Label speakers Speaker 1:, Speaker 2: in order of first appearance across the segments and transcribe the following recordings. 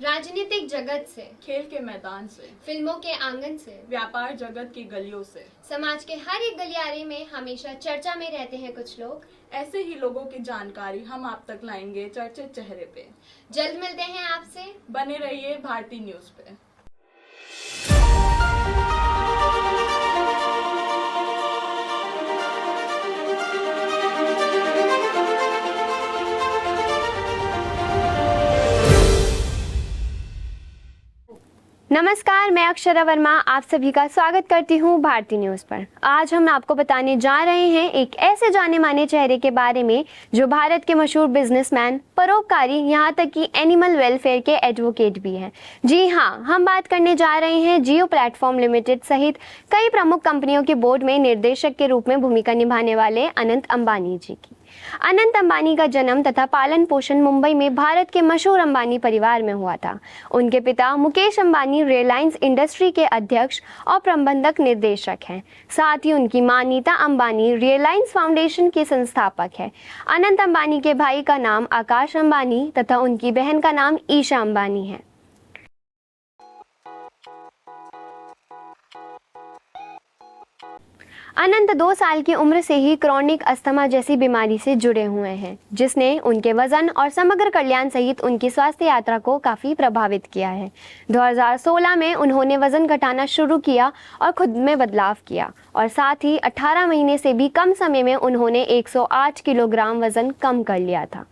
Speaker 1: राजनीतिक जगत से,
Speaker 2: खेल के मैदान से,
Speaker 1: फिल्मों के आंगन से,
Speaker 2: व्यापार जगत की गलियों से,
Speaker 1: समाज के हर एक गलियारे में हमेशा चर्चा में रहते हैं कुछ लोग।
Speaker 2: ऐसे ही लोगों की जानकारी हम आप तक लाएंगे चर्चित चेहरे पे।
Speaker 1: जल्द मिलते हैं आपसे,
Speaker 2: बने रहिए भारती न्यूज पे।
Speaker 3: नमस्कार, मैं अक्षरा वर्मा आप सभी का स्वागत करती हूँ भारती न्यूज़ पर। आज हम आपको बताने जा रहे हैं एक ऐसे जाने माने चेहरे के बारे में जो भारत के मशहूर बिजनेसमैन, परोपकारी, यहाँ तक कि एनिमल वेलफेयर के एडवोकेट भी हैं। जी हाँ, हम बात करने जा रहे हैं जियो प्लेटफॉर्म लिमिटेड सहित कई प्रमुख कंपनियों के बोर्ड में निर्देशक के रूप में भूमिका निभाने वाले अनंत अंबानी जी की। अनंत अंबानी का जन्म तथा पालन पोषण मुंबई में भारत के मशहूर अंबानी परिवार में हुआ था। उनके पिता मुकेश अंबानी रिलायंस इंडस्ट्री के अध्यक्ष और प्रबंधक निर्देशक हैं। साथ ही उनकी मां नीता अंबानी रिलायंस फाउंडेशन की संस्थापक है। अनंत अंबानी के भाई का नाम आकाश अंबानी तथा उनकी बहन का नाम ईशा अंबानी है। अनंत 2 साल की उम्र से ही क्रॉनिक अस्थमा जैसी बीमारी से जुड़े हुए हैं, जिसने उनके वजन और समग्र कल्याण सहित उनकी स्वास्थ्य यात्रा को काफी प्रभावित किया है। 2016 में उन्होंने वजन घटाना शुरू किया और खुद में बदलाव किया और साथ ही 18 महीने से भी कम समय में उन्होंने 108 किलोग्राम वजन कम कर लिया था।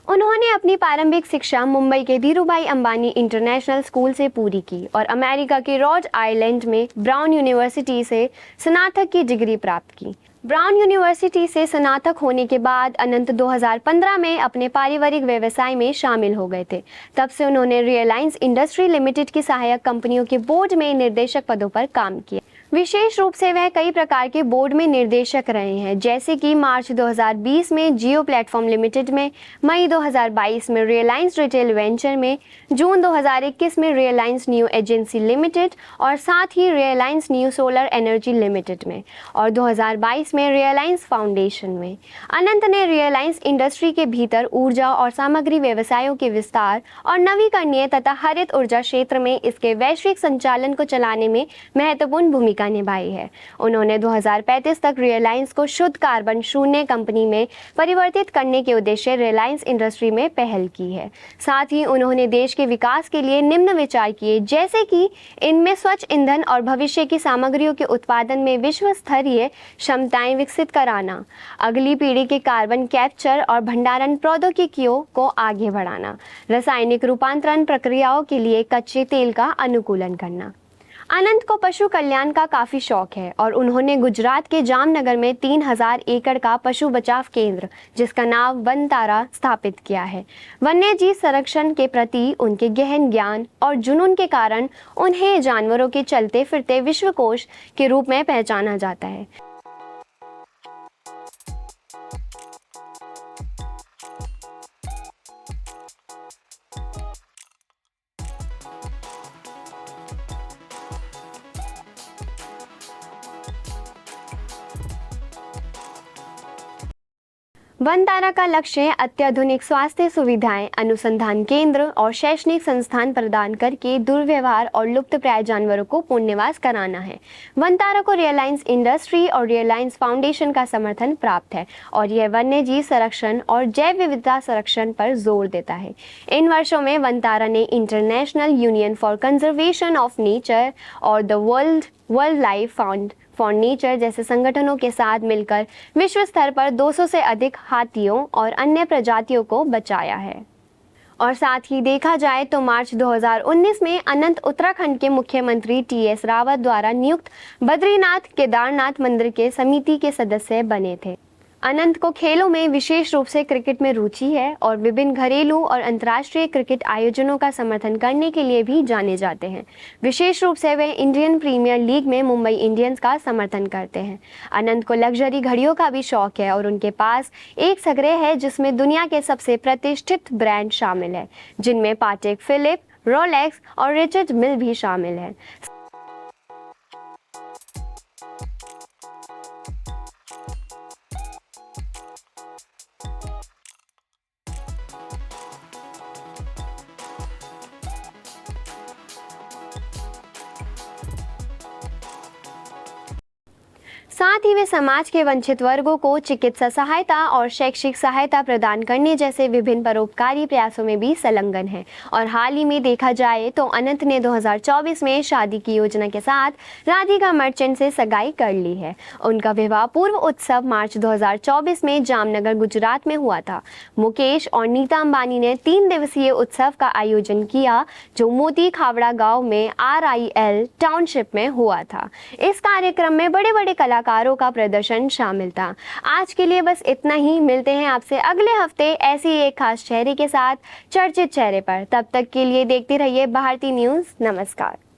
Speaker 3: उन्होंने अपनी प्रारंभिक शिक्षा मुंबई के धीरूभाई अंबानी इंटरनेशनल स्कूल से पूरी की और अमेरिका के रॉड आइलैंड में ब्राउन यूनिवर्सिटी से स्नातक की डिग्री प्राप्त की। ब्राउन यूनिवर्सिटी से स्नातक होने के बाद अनंत 2015 में अपने पारिवारिक व्यवसाय में शामिल हो गए थे। तब से उन्होंने रिलायंस इंडस्ट्री लिमिटेड की सहायक कंपनियों के बोर्ड में निर्देशक पदों पर काम किया। विशेष रूप से वह कई प्रकार के बोर्ड में निर्देशक रहे हैं, जैसे कि मार्च 2020 में जियो प्लेटफॉर्म लिमिटेड में, मई 2022 में रिलायंस रिटेल वेंचर में, जून 2021 में रिलायंस न्यू एजेंसी लिमिटेड और साथ ही Reliance new solar energy limited में और 2022 में रिलायंस फाउंडेशन में। अनंत ने रिलायंस इंडस्ट्री के भीतर ऊर्जा और सामग्री व्यवसायों के विस्तार और नवीकरणीय तथा हरित ऊर्जा क्षेत्र में इसके वैश्विक संचालन को चलाने में महत्वपूर्ण भूमिका निभाई है। उन्होंने 2035 तक रिलायंस को शुद्ध कार्बन शून्य कंपनी में परिवर्तित करने के उद्देश्य रिलायंस इंडस्ट्री में पहल की है। साथ ही उन्होंने देश के विकास के लिए निम्न विचार किए, जैसे कि इनमें स्वच्छ ईंधन और भविष्य की सामग्रियों के उत्पादन में विश्व स्तरीय क्षमताएं विकसित कराना, अगली पीढ़ी के कार्बन कैप्चर और भंडारण प्रौद्योगिकियों को आगे बढ़ाना, रासायनिक रूपांतरण प्रक्रियाओं के लिए कच्चे तेल का अनुकूलन करना। अनंत को पशु कल्याण का काफ़ी शौक है और उन्होंने गुजरात के जामनगर में 3000 एकड़ का पशु बचाव केंद्र, जिसका नाम वनतारा, स्थापित किया है। वन्य जीव संरक्षण के प्रति उनके गहन ज्ञान और जुनून के कारण उन्हें जानवरों के चलते फिरते विश्वकोश के रूप में पहचाना जाता है। वनतारा का लक्ष्य अत्याधुनिक स्वास्थ्य सुविधाएं, अनुसंधान केंद्र और शैक्षणिक संस्थान प्रदान करके दुर्व्यवहार और लुप्तप्राय जानवरों को पुनर्वास कराना है। वनतारा को रिलायंस इंडस्ट्री और रिलायंस फाउंडेशन का समर्थन प्राप्त है और यह वन्य जीव संरक्षण और जैव विविधता संरक्षण पर जोर देता है। इन वर्षों में वनतारा ने international union for conservation of nature और the world life fund for nature जैसे संगठनों के साथ मिलकर विश्व स्तर पर 200 से अधिक हाथियों और अन्य प्रजातियों को बचाया है। और साथ ही देखा जाए तो मार्च 2019 में अनंत उत्तराखंड के मुख्यमंत्री TS रावत द्वारा नियुक्त बद्रीनाथ केदारनाथ मंदिर के समिति के सदस्य बने थे। अनंत को खेलों में विशेष रूप से क्रिकेट में रुचि है और विभिन्न घरेलू और अंतर्राष्ट्रीय क्रिकेट आयोजनों का समर्थन करने के लिए भी जाने जाते हैं। विशेष रूप से वे इंडियन प्रीमियर लीग में मुंबई इंडियंस का समर्थन करते हैं। अनंत को लग्जरी घड़ियों का भी शौक है और उनके पास एक संग्रह है जिसमें दुनिया के सबसे प्रतिष्ठित ब्रांड शामिल है, जिनमें पाटेक फिलिप, रोलेक्स और रिचर्ड मिल भी शामिल है। साथ ही वे समाज के वंचित वर्गों को चिकित्सा सहायता और शैक्षिक सहायता प्रदान करने जैसे विभिन्न परोपकारी प्रयासों में भी संलग्न हैं। और हाल ही में देखा जाए तो अनंत ने 2024 में शादी की योजना के साथ राधिका मर्चेंट से सगाई कर ली है। उनका विवाह पूर्व उत्सव मार्च 2024 में जामनगर गुजरात में हुआ था। मुकेश और नीता अंबानी ने 3 दिवसीय उत्सव का आयोजन किया जो मोती खावड़ा गाँव में RIL टाउनशिप में हुआ था। इस कार्यक्रम में बड़े बड़े कलाकारों का प्रदर्शन शामिल था। आज के लिए बस इतना ही। मिलते हैं आपसे अगले हफ्ते ऐसी एक खास चेहरे के साथ चर्चित चेहरे पर। तब तक के लिए देखते रहिए भारती न्यूज़। नमस्कार।